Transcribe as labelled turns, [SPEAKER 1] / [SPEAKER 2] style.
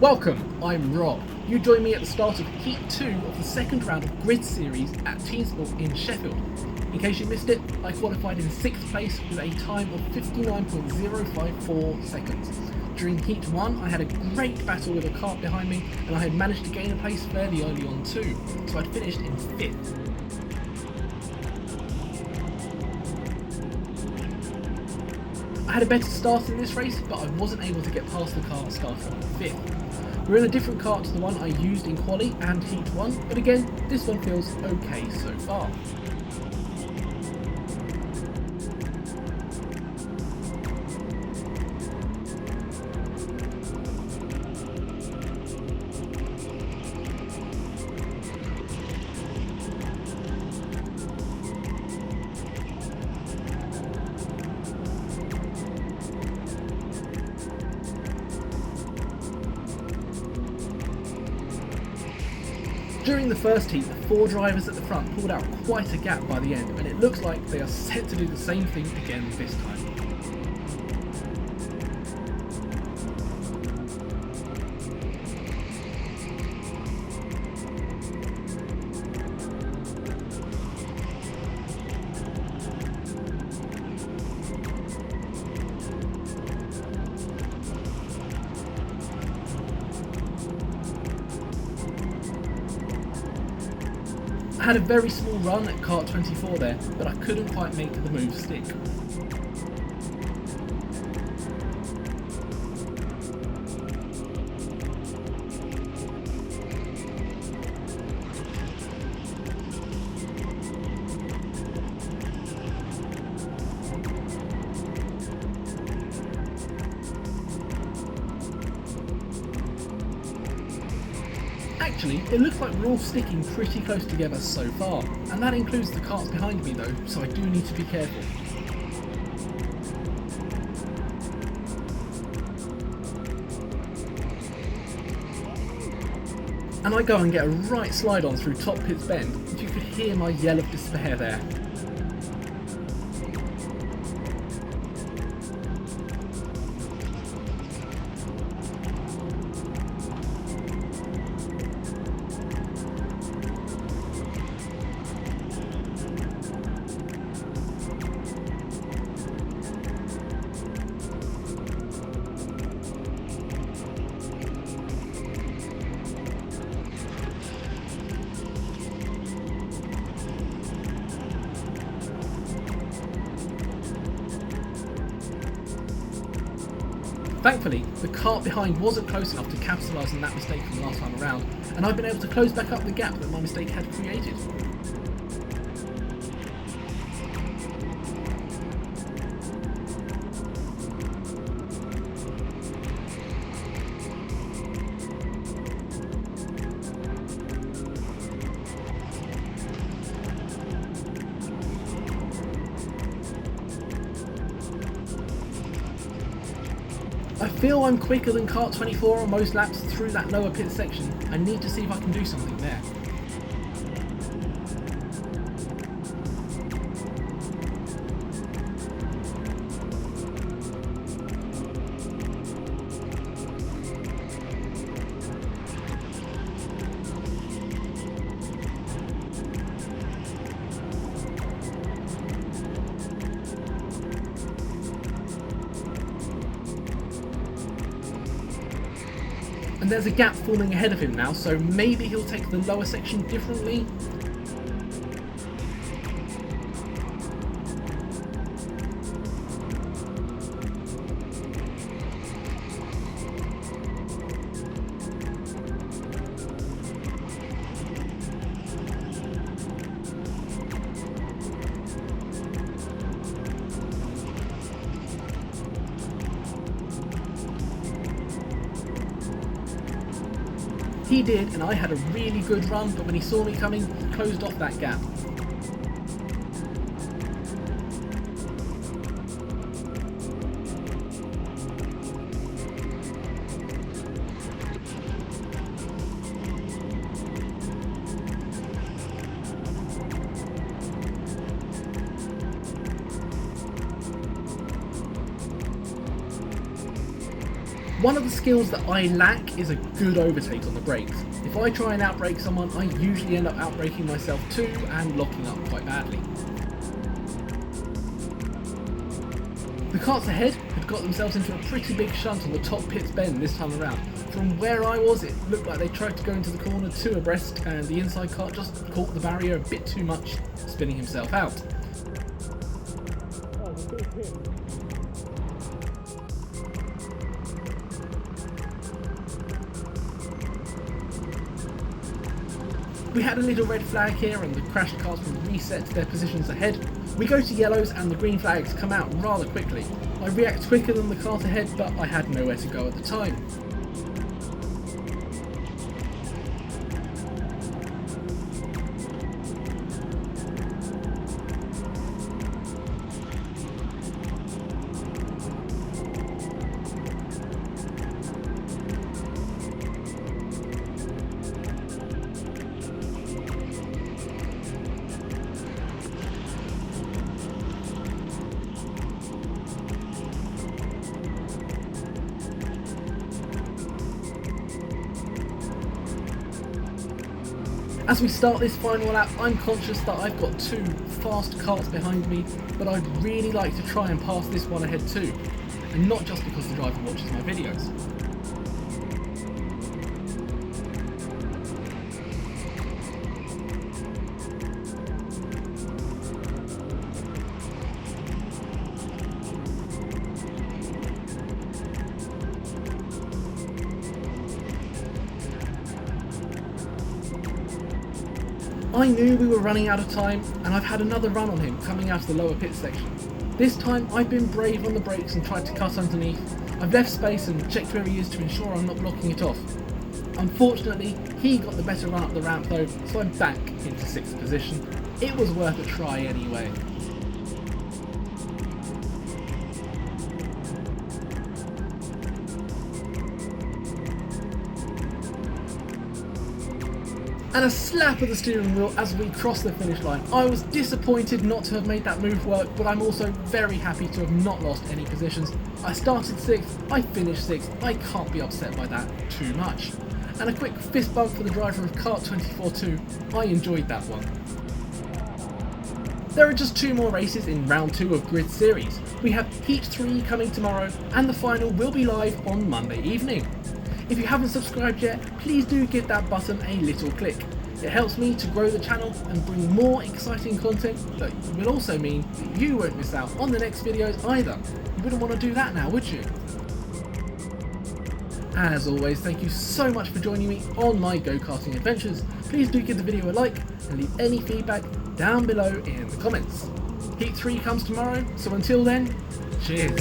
[SPEAKER 1] Welcome, I'm Rob. You join me at the start of Heat 2 of the second round of Grid Series at TeamSport in Sheffield. In case you missed it, I qualified in 6th place with a time of 59.054 seconds. During Heat 1, I had a great battle with a kart behind me, and I had managed to gain a place fairly early on too, so I'd finished in 5th. I had a better start in this race, but I wasn't able to get past the kart starting on 5th. We're in a different kart to the one I used in Quali and Heat 1, but again, this one feels okay so far. During the first heat, the 4 drivers at the front pulled out quite a gap by the end, and it looks like they are set to do the same thing again this time. I had a very small run at kart 24 there, but I couldn't quite make the move stick. Actually, it looks like we're all sticking pretty close together so far, and that includes the karts behind me though, so I do need to be careful. And I go and get a right slide on through Top Pit's bend, and you could hear my yell of despair there. Thankfully, the kart behind wasn't close enough to capitalise on that mistake from last time around, and I've been able to close back up the gap that my mistake had created. I feel I'm quicker than kart 24 on most laps through that lower pit section. I need to see if I can do something there. And there's a gap forming ahead of him now, so maybe he'll take the lower section differently. He did, and I had a really good run, but when he saw me coming, he closed off that gap. One of the skills that I lack is a good overtake on the brakes. If I try and outbrake someone, I usually end up outbraking myself too and locking up quite badly. The karts ahead had got themselves into a pretty big shunt on the top pit's bend this time around. From where I was, it looked like they tried to go into the corner two abreast and the inside kart just caught the barrier a bit too much, spinning himself out. We had a little red flag here and the crashed cars will reset to their positions ahead. We go to yellows and the green flags come out rather quickly. I react quicker than the kart ahead, but I had nowhere to go at the time. As we start this final lap, I'm conscious that I've got two fast karts behind me, but I'd really like to try and pass this one ahead too, and not just because the driver watches my videos. I knew we were running out of time, and I've had another run on him coming out of the lower pit section. This time I've been brave on the brakes and tried to cut underneath. I've left space and checked where he is to ensure I'm not blocking it off. Unfortunately, he got the better run up the ramp though, so I'm back into 6th position. It was worth a try anyway. And a slap of the steering wheel as we cross the finish line. I was disappointed not to have made that move work, but I'm also very happy to have not lost any positions. I started 6th, I finished 6th, I can't be upset by that too much. And a quick fist bump for the driver of Kart 24 too, I enjoyed that one. There are just 2 more races in round 2 of Grid Series. We have Heat 3 coming tomorrow, and the final will be live on Monday evening. If you haven't subscribed yet, please do give that button a little click. It helps me to grow the channel and bring more exciting content that will also mean that you won't miss out on the next videos either. You wouldn't want to do that now, would you? As always, thank you so much for joining me on my go-karting adventures. Please do give the video a like and leave any feedback down below in the comments. Heat 3 comes tomorrow, so until then, cheers!